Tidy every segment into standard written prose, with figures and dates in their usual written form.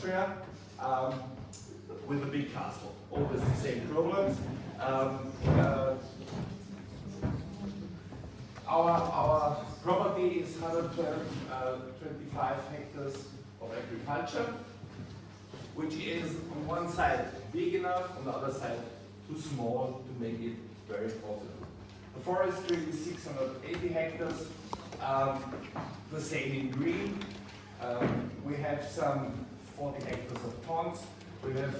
Austria with a big castle. Always the same problems. Our property is 125 hectares of agriculture, which is on one side big enough, on the other side too small to make it very profitable. The forestry is 680 hectares, the same in green. We have some 40 hectares of ponds. We have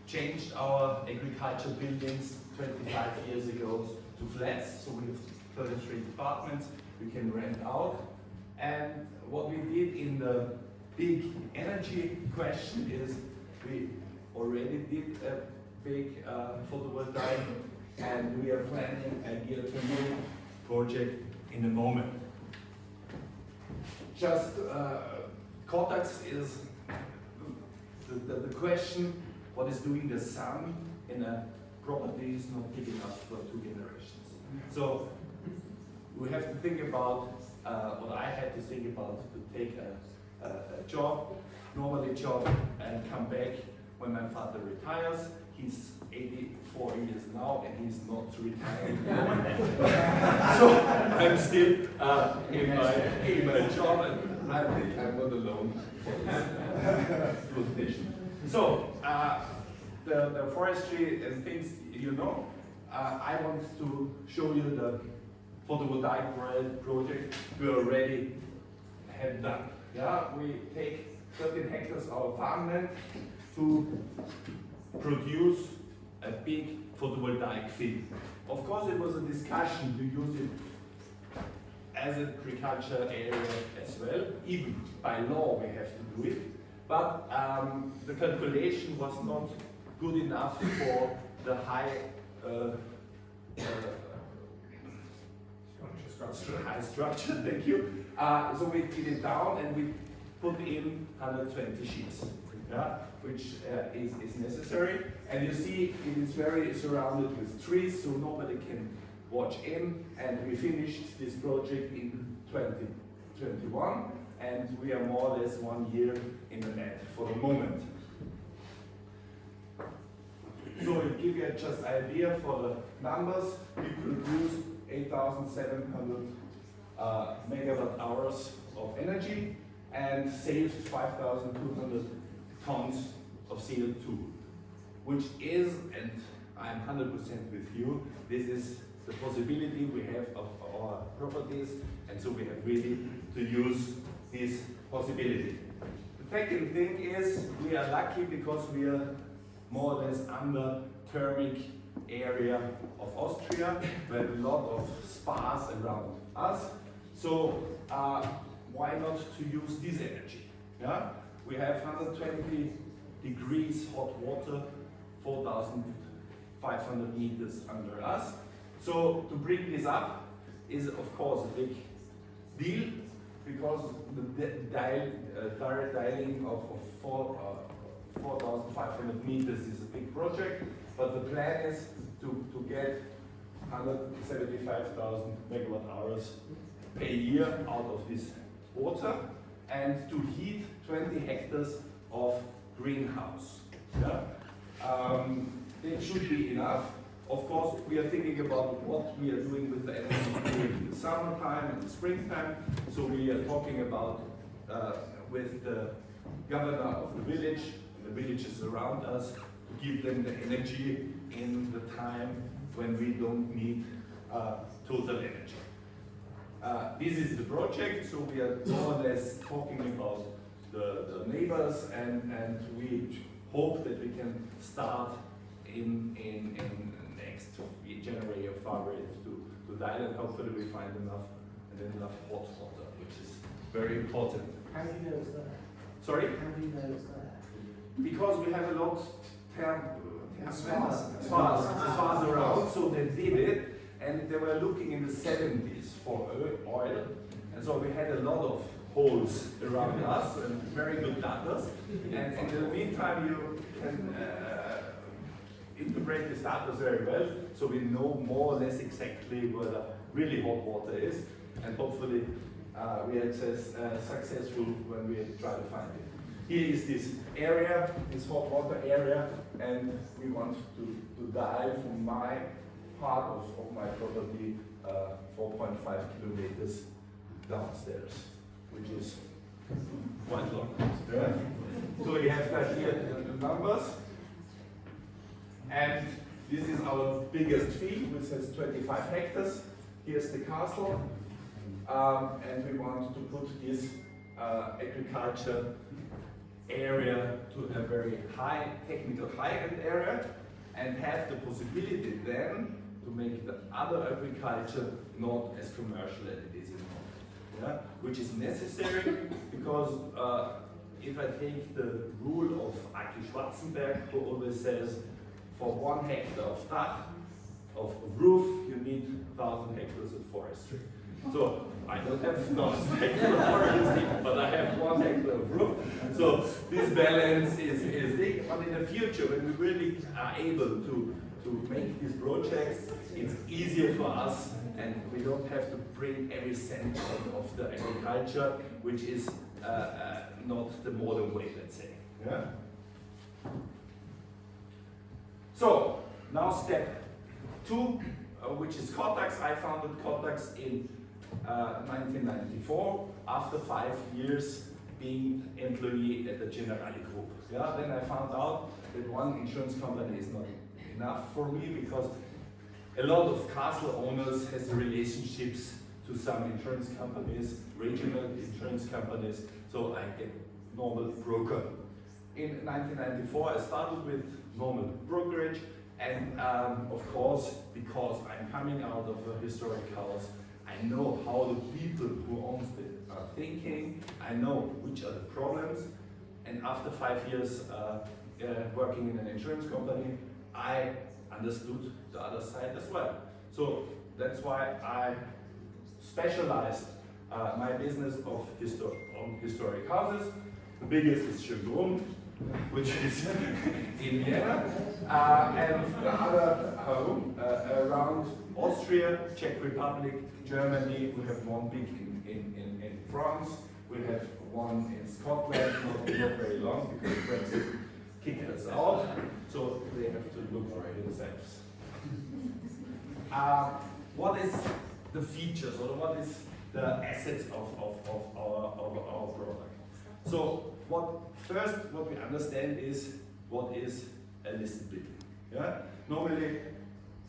changed our agriculture buildings 25 years ago to flats, so we have 33 apartments we can rent out. And what we did in the big energy question is we already did a big photovoltaic, and we are planning a geothermal project in a moment. Just Kotax is the question, what is doing the sun in a property is not big enough for 2 generations. So we have to think about what I had to think about to take a job, normally job, and come back when my father retires. He's 84 years now and he's not retiring. So I'm still in my job, and I think I'm not alone for this position. So the forestry and things, you know, I want to show you the photovoltaic project we already have done. Yeah, we take 13 hectares of farmland to produce a big photovoltaic field. Of course, it was a discussion to use it as an agriculture area as well. Even by law, we have to do it. But the calculation was not good enough for the high structure, thank you. So we did it down and we put in 120 sheets, yeah, which is necessary. And you see it is very surrounded with trees, so nobody can watch in. And we finished this project in 2021, and we are more or less 1 year in the net for the moment. So to give you just an idea for the numbers, we produced 8,700 megawatt hours of energy and saved 5,200 tons of CO2, which is, and I'm 100% with you, this is the possibility we have of our properties, and so we have really to use this possibility. The second thing is we are lucky because we are more or less under thermic area of Austria, where a lot of spas around us. So why not to use this energy? Yeah? We have 120 degrees hot water, 4,500 meters under us. So to bring this up is of course a big deal, because the direct dialing of 4,500 meters is a big project, but the plan is to get 175,000 megawatt hours per year out of this water and to heat 20 hectares of greenhouse. Yeah? That should be enough. Of course, we are thinking about what we are doing with the energy during the summertime and the springtime. So we are talking about with the governor of the village and the villages around us to give them the energy in the time when we don't need total energy. This is the project, so we are more or less talking about the neighbors, and we hope that we can start in next January or February to dial, and hopefully we find enough hot water, which is very important. How do you know it's there? Sorry? How do you know it's there? Because we have a lot spas around, so they did it, and they were looking in the 70s for oil, and so we had a lot of holes around us and very good data. And in the meantime, you can integrate these data very well, so we know more or less exactly where the really hot water is, and hopefully we are successful when we try to find it. here is this area, this hot water area, and we want to dive from my part of my property 4.5 kilometers downstairs, which is quite long. Yeah? So we have that here the numbers, and this is our biggest field, which has 25 hectares. Here's the castle, and we want to put this agriculture area to a very high, technical high-end area, and have the possibility then to make the other agriculture not as commercial as it is in Holland. Yeah? Which is necessary because if I take the rule of Aki Schwarzenberg, who always says, for 1 hectare of dach, of roof, you need 1,000 hectares of forestry. So I don't have 1,000 hectares of forestry, but I have 1 hectare of roof. So this balance is big. But in the future, when we really are able to make these projects, it's easier for us, and we don't have to bring every cent out of the agriculture, which is not the modern way, let's say. Yeah? So, now step 2, which is Kotax. I founded Kotax in 1994, after 5 years being employee at the Generali Group. Yeah, then I found out that one insurance company is not enough for me, because a lot of castle owners has relationships to some insurance companies, regional insurance companies, so I get normal broker. In 1994 I started with normal brokerage, and of course, because I'm coming out of a historic house, I know how the people who own it are thinking, I know which are the problems, and after 5 years working in an insurance company, I understood the other side as well. So that's why I specialized my business of historic houses. The biggest is Schönbrunn, which is in Vienna, and the other around Austria, Czech Republic, Germany. We have one big in France. We have one in Scotland, not very long because Brexit kicked us out, so they have to look for it themselves. What is the features, or what is the assets of our product? So what we understand is what is a listed building. Yeah? Normally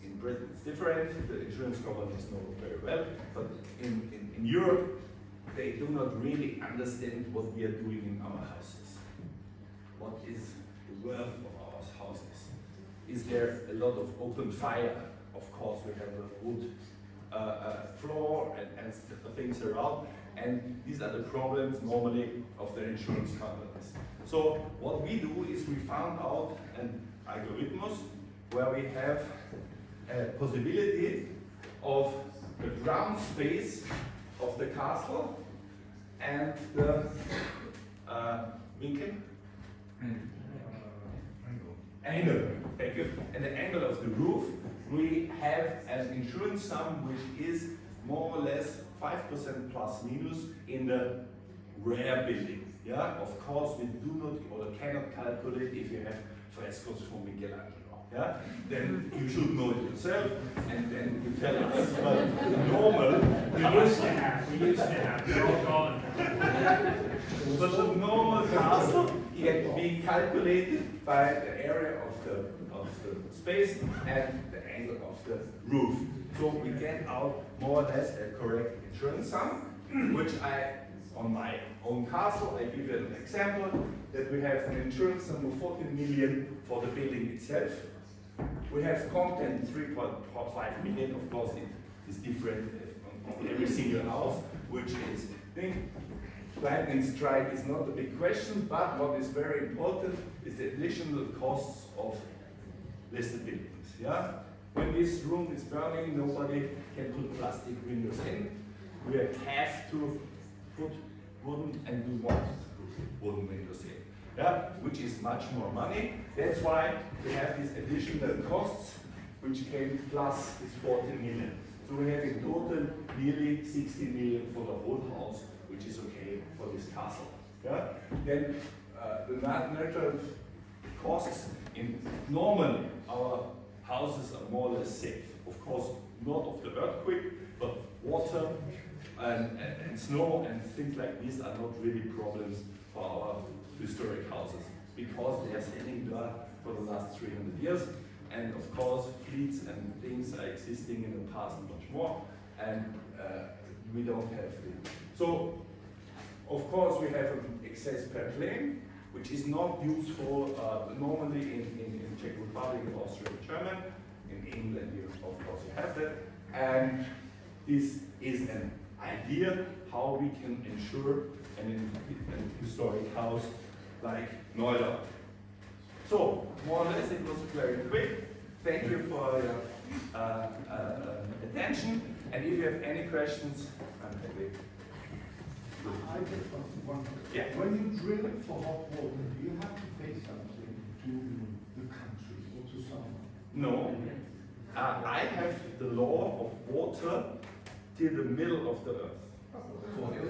in Britain it's different, the insurance companies know very well, but in Europe they do not really understand what we are doing in our houses. What is the worth of our houses? Is there a lot of open fire? Of course we have a wood floor and things around, and these are the problems normally of the insurance companies. So what we do is we found out an algorithm where we have a possibility of the ground space of the castle and the angle, thank you, and the angle of the roof. We have an insurance sum which is more or less 5% plus minus in the rare building. Yeah, of course we do not or cannot calculate if you have frescoes from Michelangelo. Yeah, then you should know it yourself, and then you tell us. But normal, we used to have, they're all gone. but the normal castle can be calculated by the area of the space and the angle of the roof. So we get out more or less a correct insurance sum, which on my own castle, I give you an example that we have an insurance sum of 14 million for the building itself. We have content 3.5 million. Of course, it is different on every single house, which is lightning strike is not a big question, but what is very important is the additional costs of listed buildings. Yeah? When this room is burning, nobody can put plastic windows in. We have to put wooden, and we want to put wooden windows in. Yeah? Which is much more money. That's why we have these additional costs, which came plus this 14 million. So we have in total nearly 60 million for the whole house, which is okay for this castle. Yeah? Then natural costs in normally our houses are more or less safe. Of course, not of the earthquake, but water and snow and things like these are not really problems for our historic houses because they are standing there for the last 300 years. And of course, fleets and things are existing in the past much more, and we don't have it. So, of course, we have an excess per claim, which is not useful normally in Czech Republic, Austria, German. In England, of course, you have that. And this is an idea how we can ensure an historic house like Neudau. So, more or less, it was very quick. Thank you for your attention. And if you have any questions, I'm happy. I just want one. Yeah. When you drill for hot water, do you have to pay something to the country or to someone? No. I have the law of water till the middle of the earth.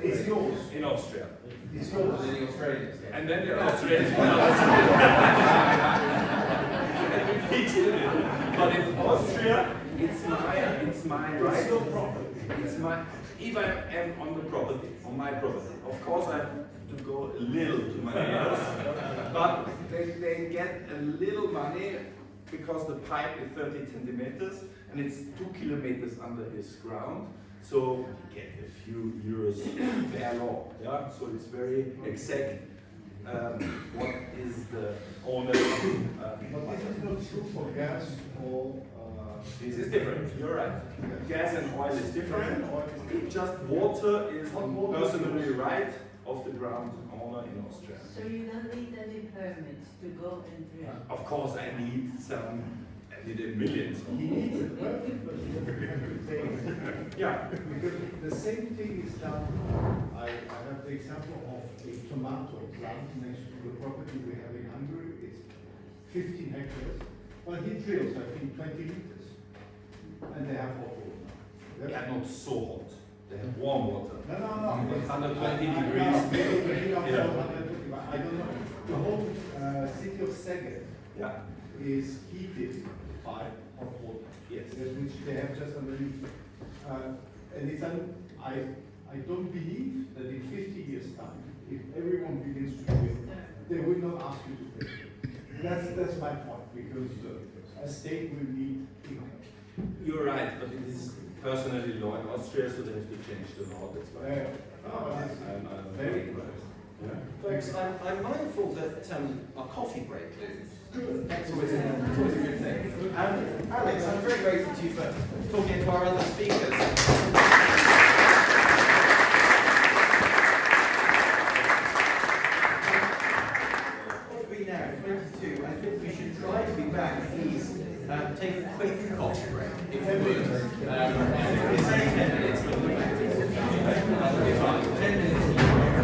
It's yours. In Austria. It's yours. The Australians. And then the Australians. But in Austria, it's my right. It's your property. It's my, if I am on the property, on my property. Of course I have to go a little to my neighbors, but they get a little money because the pipe is 30 centimeters and it's 2 kilometers under his ground. So you get a few euros per law. Yeah? So it's very exact what is the owner. But this is not true for gas or. This is different, you're right. Gas and oil is different. It just water is personally right of the ground owner in Austria. So you don't need any permits to go and drill? Of course I need some, I need millions. He needs a permit, but he doesn't have to pay. Yeah. Because the same thing is done. I have the example of a tomato plant next to the property we have in Hungary. It's 15 hectares. But he drills, I think, 20 liters. And they have hot water. They are not so hot. They have warm water. No. It's 120 I degrees. I don't know. The whole city of Szeged Yeah. is heated by hot water. Yes. Which they have just underneath. And it's I don't believe that in 50 years' time, if everyone begins to drill, they will not ask you to pay. That's my point, because a state will need income. You're right, but it is personally law in Austria, so they have to change the law. That's why. I'm Very very close. Folks, I'm mindful that a coffee break is That's always a good thing. Alex, I'm very grateful to you for talking to our other speakers. What do we now? 22. I think we should try to be back. Please take a quick coffee break, if you would. If we say 10 minutes, we'll be back. 10 minutes.